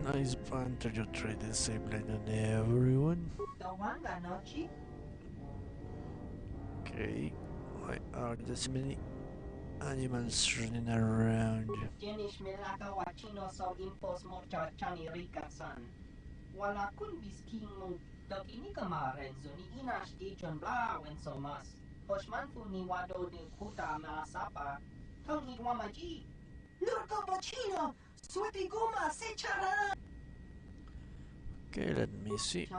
Nice banter, you try the same line on everyone. Okay, why are there so many animals running around? Wala kun bisking mo dog ini kemarin zoni ina station bla wen so mas. Hoshman fu ni wado de kuta malasapa. Tong igwa maji. Lurko bochino. Sweepy guma se chara. Okay, let me see.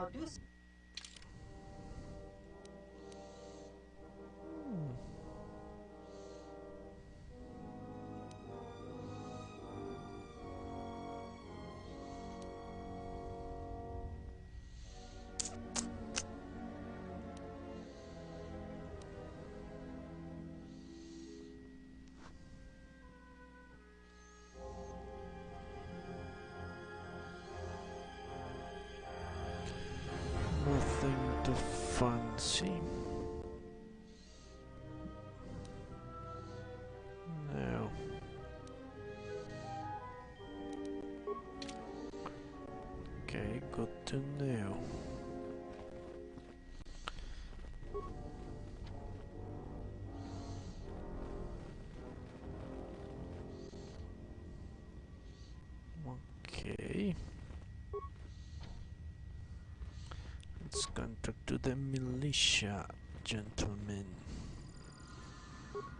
Nothing to fancy. No. Okay, good to know. Okay. Let's contact to the militia, gentlemen.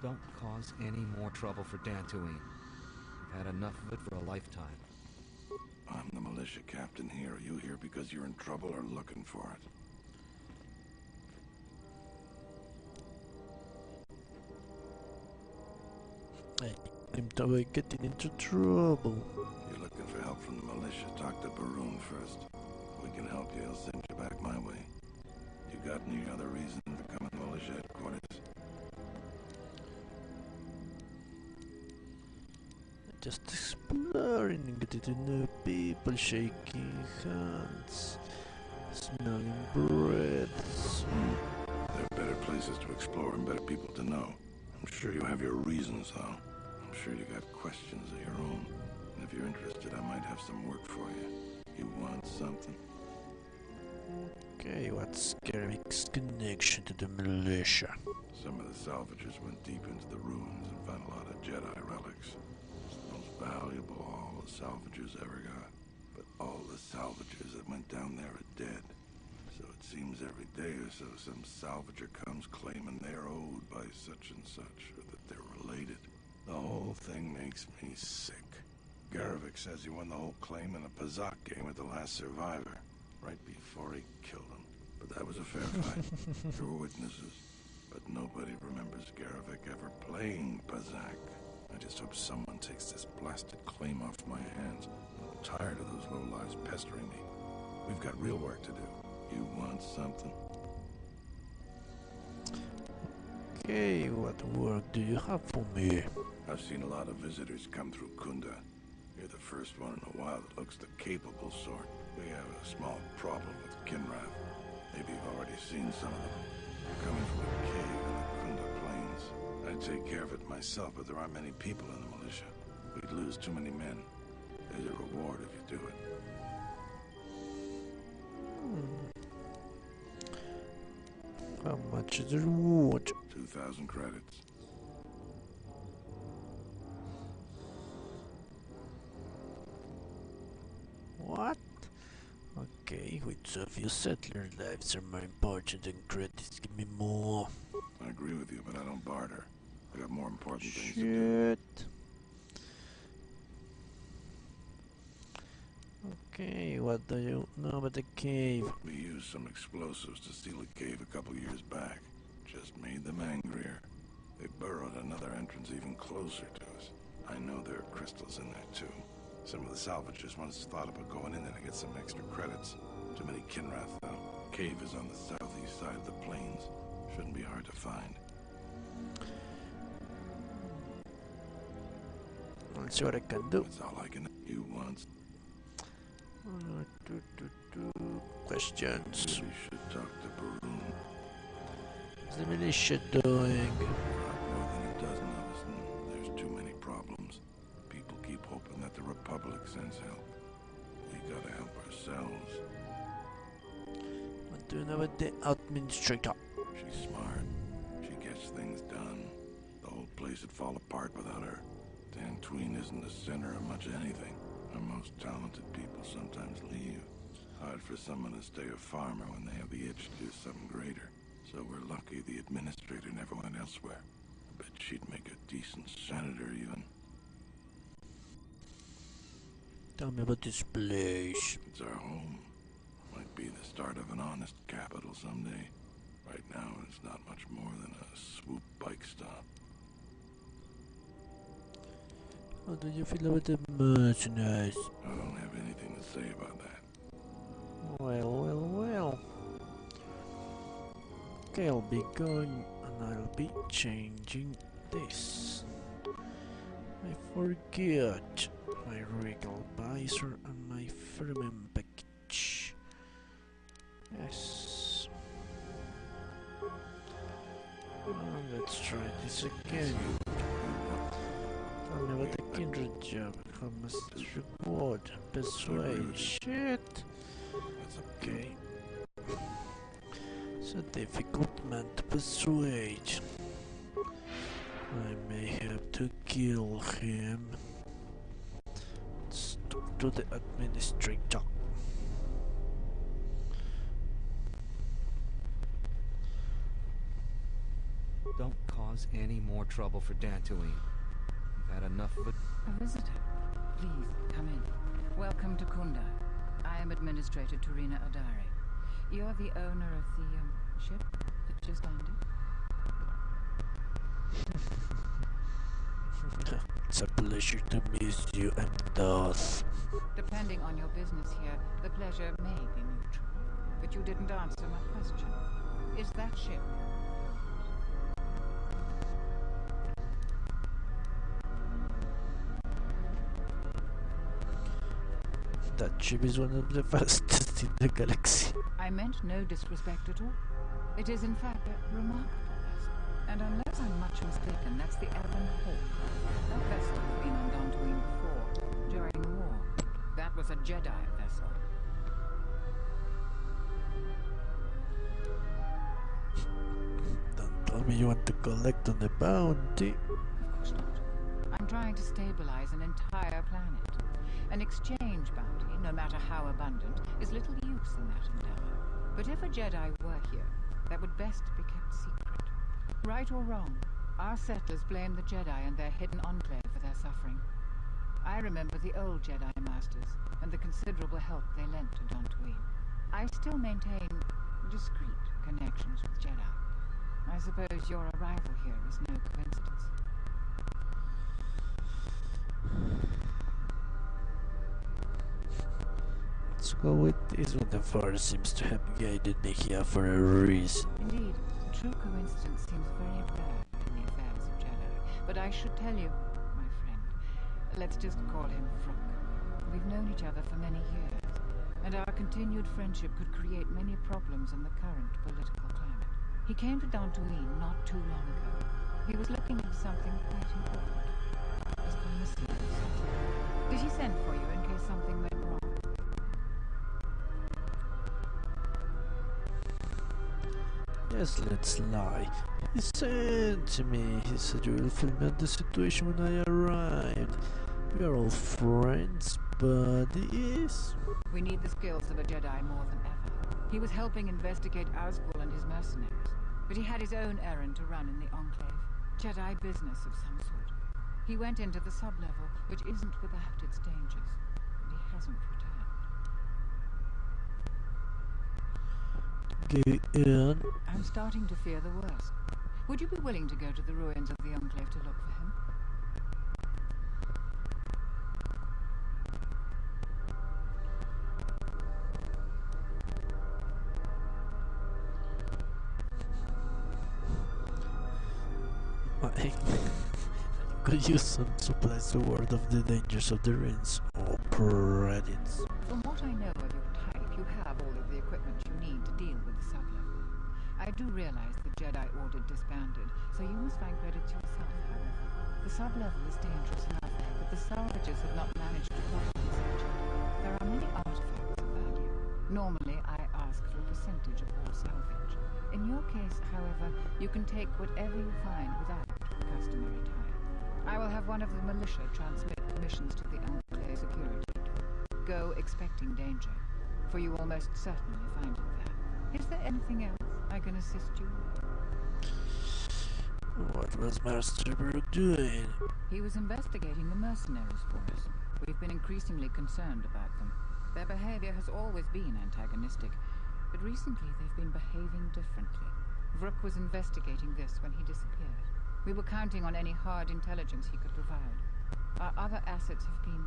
Don't cause any more trouble for Dantooine. We've had enough of it for a lifetime. I'm the militia captain here. Are you here because you're in trouble or looking for it? I seem to be getting into trouble. You're looking for help from the militia. Talk to Baroon first. If we can help you, he'll send you back my way. You got any other reason for coming to militia headquarters? Just exploring and getting to know people, shaking hands, smelling breaths. There are better places to explore and better people to know. I'm sure you have your reasons, though. I'm sure you got questions of your own. And if you're interested, I might have some work for you. You want something? Okay, what's Garrick's connection to the militia? Some of the salvagers went deep into the ruins and found a lot of Jedi relics. It's the most valuable all the salvagers ever got. But all the salvagers that went down there are dead. So it seems every day or so some salvager comes claiming they're owed by such and such, or that they're related. The whole thing makes me sick. Garvik says he won the whole claim in a Pazak game with the last survivor, right before he killed him. But that was a fair fight. There were witnesses. But nobody remembers Garvik ever playing Pazak. I just hope someone takes this blasted claim off my hands. I'm tired of those lowlives pestering me. We've got real work to do. You want something? Okay, what work do you have for me? I've seen a lot of visitors come through Kunda. You're the first one in a while that looks the capable sort. We have a small problem with Kinrath. Maybe you've already seen some of them. They're coming from a cave in the Kunda plains. I'd take care of it myself, but there aren't many people in the militia. We'd lose too many men. There's a reward if you do it. How much is the reward? 2,000 credits. What? Okay, with so few settler lives are more important than credits. Give me more. I agree with you, but I don't barter. I got more important things to do. Shit. Okay, what do you know about the cave? We used some explosives to steal a cave a couple years back. Just made them angrier. They burrowed another entrance even closer to us. I know there are crystals in there too. Some of the salvagers once thought about going in there to get some extra credits. Too many Kinrath though. Cave is on the southeast side of the plains. Shouldn't be hard to find. Let's see what I can do. That's all I can. You want? Questions. We should talk to Baroon. What's the militia doing? More than a dozen of us, and there's too many problems. People keep hoping that the Republic sends help. We TSLs. What do you know about the administrator? She's smart. She gets things done. The whole place would fall apart without her. Dantooine isn't the center of much anything. Our most talented people sometimes leave. Hard for someone to stay a farmer when they have the itch to do something greater. So we're lucky the administrator never went elsewhere. I bet she'd make a decent senator even. Tell me about this place. It's our home. Might be the start of an honest capital someday. Right now, it's not much more than a swoop bike stop. How do you feel about the merchandise? I don't have anything to say about that. Well. Okay, I'll be going and I'll be changing this. I forget my regal visor and my firmament package. Yes. Let's try this again. Tell me about the kindred job. How much reward? Persuade. Shit. Okay. It's a difficult man to persuade. I may have to kill him. Let's talk to the administrator. Don't cause any more trouble for Dantooine. We've had enough of it. A visitor. Please, come in. Welcome to Kunda. I am Administrator Turina Adari. You're the owner of the, ship that just landed? It's a pleasure to meet you, and thus. Depending on your business here, the pleasure may be mutual. But you didn't answer my question. Is that ship? That ship is one of the fastest in the galaxy. I meant no disrespect at all. It is in fact a remarkable vessel. And unless I'm much mistaken, that's the Evan Hawk. That vessel has been on Dantooine before, during the war. That was a Jedi vessel. Don't tell me you want to collect on the bounty. Of course not. I'm trying to stabilize an entire planet. An exchange bounty, no matter how abundant, is little use in that endeavor. But if a Jedi were here, that would best be kept secret. Right or wrong, our settlers blame the Jedi and their hidden enclave for their suffering. I remember the old Jedi Masters and the considerable help they lent to Dantooine. I still maintain discreet connections with Jedi. I suppose your arrival here is no coincidence. Let's go with this one. The Force seems to have guided me here for a reason. Indeed, a true coincidence seems very rare in the affairs of Jedi. But I should tell you, my friend, let's just call him Vrook. We've known each other for many years, and our continued friendship could create many problems in the current political climate. He came to Dantooine not too long ago. He was looking into something quite important. He's gone missing or something. Did he send for you in case something went wrong? Yes, let's lie. He said to me, he said you will film out the situation when I arrived. We are all friends, buddies. We need the skills of a Jedi more than ever. He was helping investigate Asgul and his mercenaries, but he had his own errand to run in the Enclave. Jedi business of some sort. He went into the sub-level, which isn't without its dangers, and he hasn't returned. Go on. I'm starting to fear the worst. Would you be willing to go to the ruins of the Enclave to look for him? I could use some supplies to ward off the dangers of the ruins. Oh, credits. From what I know of your type, you have all of the equipment you need to deal with the sub-level. I do realize the Jedi Order disbanded, so you must find credits yourself, however. The sub-level is dangerous enough, but the salvagers have not managed to properly search it. There are many artifacts of value. percentage of all salvage. In your case, however, you can take whatever you find without the customary tithe. I will have one of the militia transmit permissions to the Enclave security. Go expecting danger, for you will most certainly find it there. Is there anything else I can assist you with? What was Master Brooke doing? He was investigating the mercenaries for us. We've been increasingly concerned about them. Their behavior has always been antagonistic, but recently they've been behaving differently. Vrook was investigating this when he disappeared. We were counting on any hard intelligence he could provide. Our other assets have been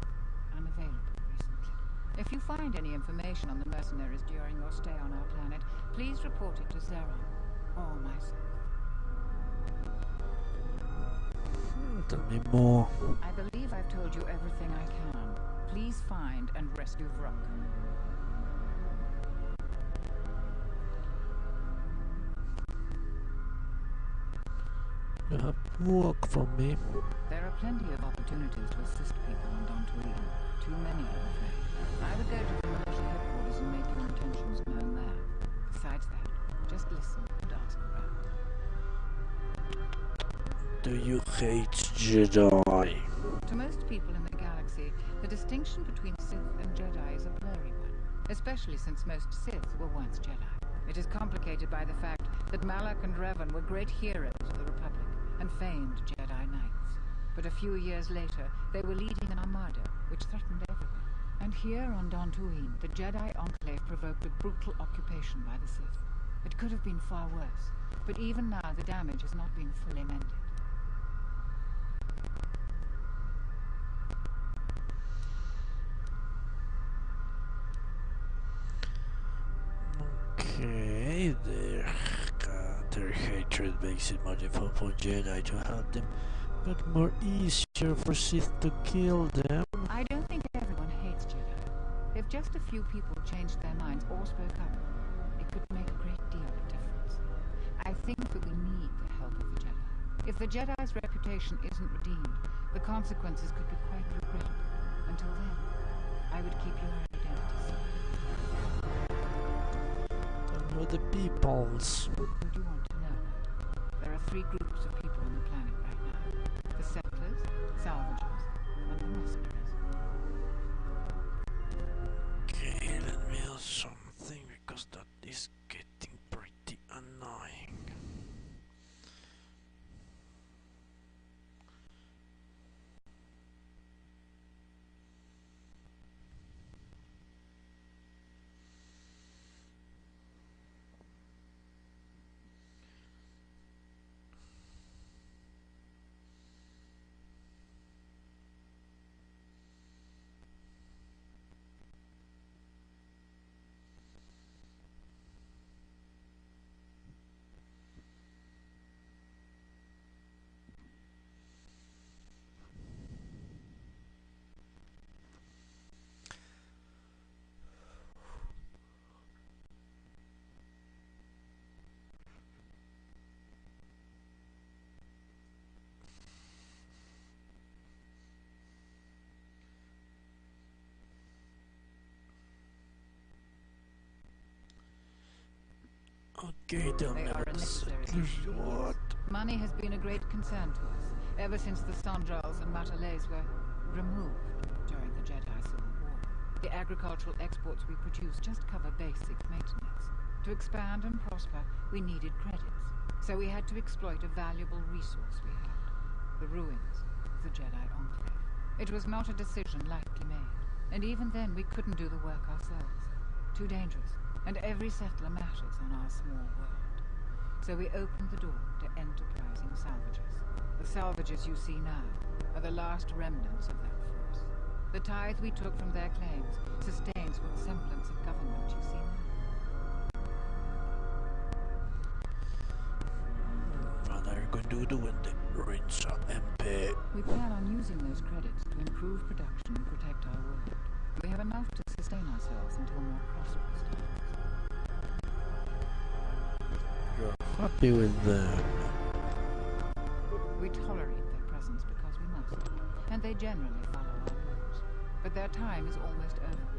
unavailable recently. If you find any information on the mercenaries during your stay on our planet, please report it to Zeron or myself. Tell me more. I believe I've told you everything I can. Please find and rescue Vrook. You have work for me. There are plenty of opportunities to assist people on Dantooine. Too many, I'm afraid. I would go to the militia headquarters and make your intentions known there. Besides that, just listen and ask around. Do you hate Jedi? To most people in the galaxy, the distinction between Sith and Jedi is a blurry one, especially since most Sith were once Jedi. It is complicated by the fact that Malak and Revan were great heroes of the Republic and famed Jedi Knights. But a few years later, they were leading an armada which threatened everyone. And here on Dantooine, the Jedi Enclave provoked a brutal occupation by the Sith. It could have been far worse, but even now the damage has not been fully mended. Okay, their hatred makes it more difficult for Jedi to help them, but more easier for Sith to kill them. I don't think everyone hates Jedi. If just a few people changed their minds or spoke up, it could make a great deal of difference. I think that we need the help of the Jedi. If the Jedi's reputation isn't redeemed, the consequences could be quite regrettable. Until then, I would keep your identity secret. For the peoples. Who do you want to know? There are three groups of people on the planet right now. The settlers, salvagers, and the mercenaries. Okay, let me do something because that is getting pretty annoying. Okay, they'll They never are a necessary settle. evil. What? Money has been a great concern to us, ever since the Sandrals and Matalays were removed during the Jedi Civil War. The agricultural exports we produce just cover basic maintenance. To expand and prosper, we needed credits, so we had to exploit a valuable resource we had, the ruins of the Jedi Enclave. It was not a decision lightly made, and even then we couldn't do the work ourselves. Too dangerous, and every settler matters on our small world. So we opened the door to enterprising salvagers. The salvagers you see now are the last remnants of that force. The tithe we took from their claims sustains what semblance of government you see now. What are you going to do when the ruins are empty? We plan on using those credits to improve production and protect our world. We have enough to sustain ourselves until more prosperous times. You're happy with them. We tolerate their presence because we must, and they generally follow our rules. But their time is almost over.